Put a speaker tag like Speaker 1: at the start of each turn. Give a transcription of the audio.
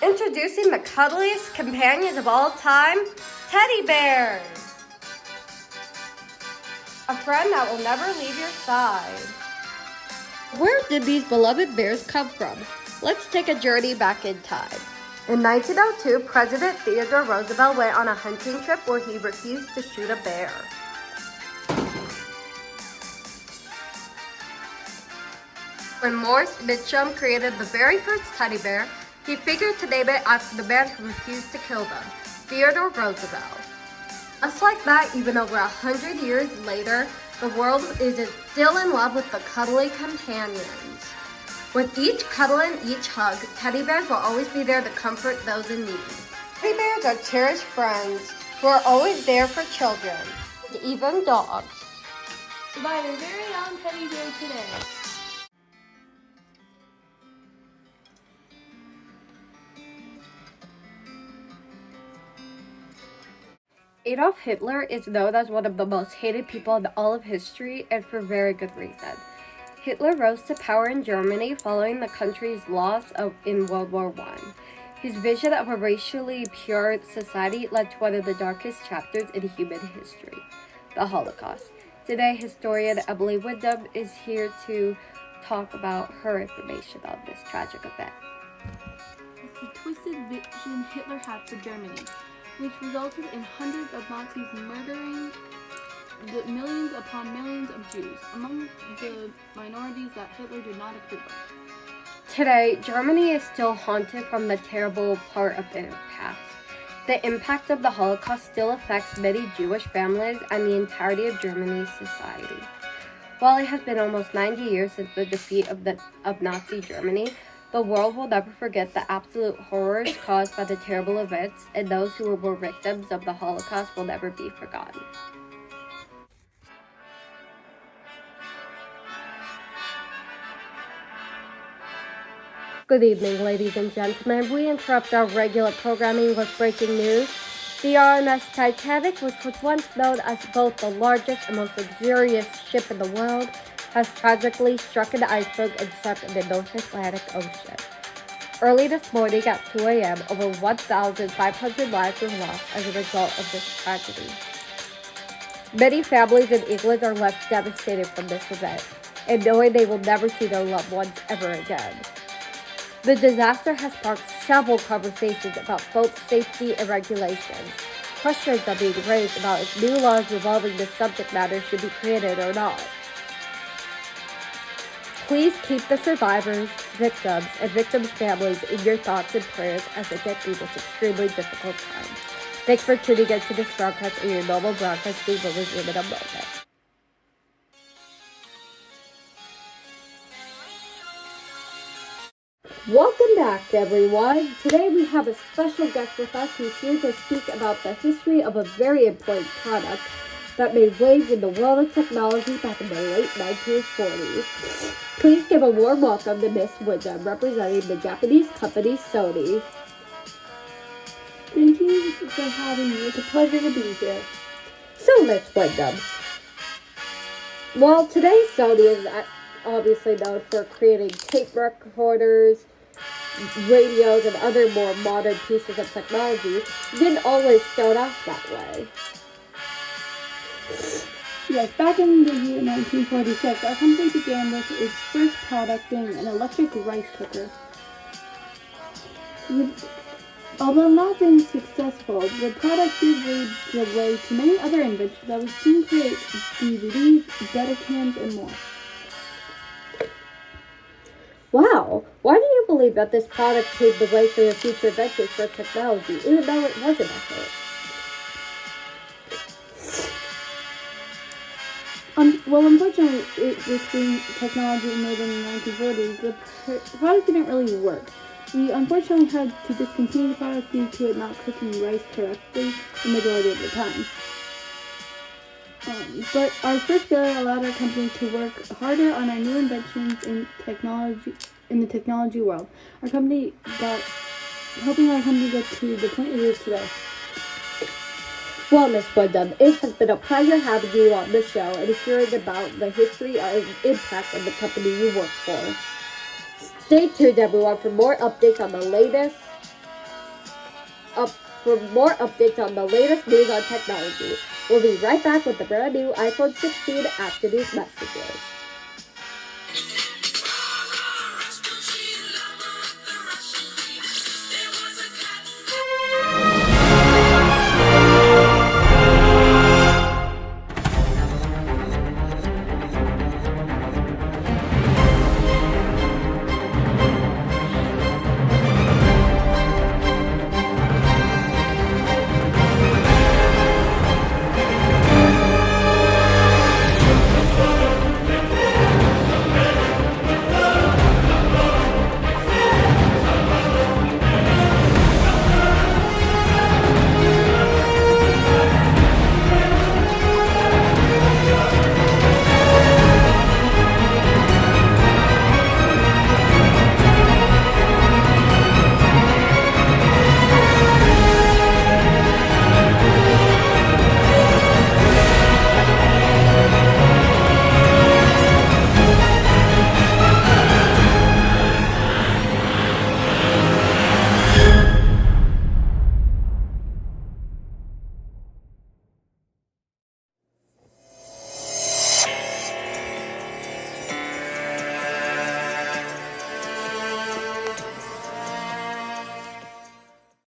Speaker 1: Introducing the cuddliest companions of all time, teddy bears. A friend that will never leave your side. Where did these beloved bears come from? Let's take a journey back in time. In 1902, President Theodore Roosevelt went on a hunting trip where he refused to shoot a bear. When Morris Mitchum created the very first teddy bear, he figured to name it after the man who refused to kill them, Theodore Roosevelt. Just like that, even over 100 years later, the world is still in love with the cuddly companions. With each cuddle and each hug, teddy bears will always be there to comfort those in need. Teddy bears are cherished friends who are always there for children, even dogs.
Speaker 2: So buy your very own teddy bear today.
Speaker 1: Adolf Hitler is known as one of the most hated people in all of history, and for very good reason. Hitler rose to power in Germany following the country's loss in World War I. His vision of a racially pure society led to one of the darkest chapters in human history, the Holocaust. Today, historian Emily Wyndham is here to talk about her information on this tragic event.
Speaker 2: It's the twisted vision Hitler had for Germany, which resulted in hundreds of Nazis murdering the millions upon millions of Jews, among the minorities that Hitler did not approve of.
Speaker 1: Today, Germany is still haunted from the terrible part of their past. The impact of the Holocaust still affects many Jewish families and the entirety of Germany's society. While it has been almost 90 years since the defeat of Nazi Germany, the world will never forget the absolute horrors caused by the terrible events, and those who were victims of the Holocaust will never be forgotten. Good evening, ladies and gentlemen. We interrupt our regular programming with breaking news. The RMS Titanic, which was once known as both the largest and most luxurious ship in the world, has tragically struck an iceberg and sunk in the North Atlantic Ocean. Early this morning at 2 a.m., over 1,500 lives were lost as a result of this tragedy. Many families in England are left devastated from this event, and knowing they will never see their loved ones ever again. The disaster has sparked several conversations about boat safety and regulations. Questions are being raised about if new laws revolving this subject matter should be created or not. Please keep the survivors, victims, and victims' families in your thoughts and prayers as they get through this extremely difficult time. Thanks for tuning into this broadcast, and your normal broadcasting will resume in a moment. Welcome back, everyone. Today we have a special guest with us who's here to speak about the history of a very important product that made waves in the world of technology back in the late 1940s. Please give a warm welcome to Miss Wyndham, representing the Japanese company Sony.
Speaker 2: Thank you for having me. It's a pleasure to be here.
Speaker 1: So, Miss Wyndham, well, today Sony is obviously known for creating tape recorders, radios, and other more modern pieces of technology. It didn't always start off that way.
Speaker 2: Yes, back in the year 1946, our company began with its first product being an electric rice cooker. Although not being successful, the product did lead the way to many other inventions that would soon create DVDs, Betacams, and more.
Speaker 1: Wow, why do you believe that this product paved the way for your future ventures for technology, even though it wasn't a hit?
Speaker 2: Well, unfortunately, this being technology made in the 1940s, the product didn't really work. We unfortunately had to discontinue the product due to it not cooking rice correctly the majority of the time. But our first failure allowed our company to work harder on our new inventions in the technology world. Helping our company get to the point it is today.
Speaker 1: Well, Miss Wyndham, it has been a pleasure having you on the show and hearing about the history and impact of the company you work for. Stay tuned, everyone, for more updates on the latest for more updates on the latest news on technology. We'll be right back with the brand new iPhone 16 after these messages.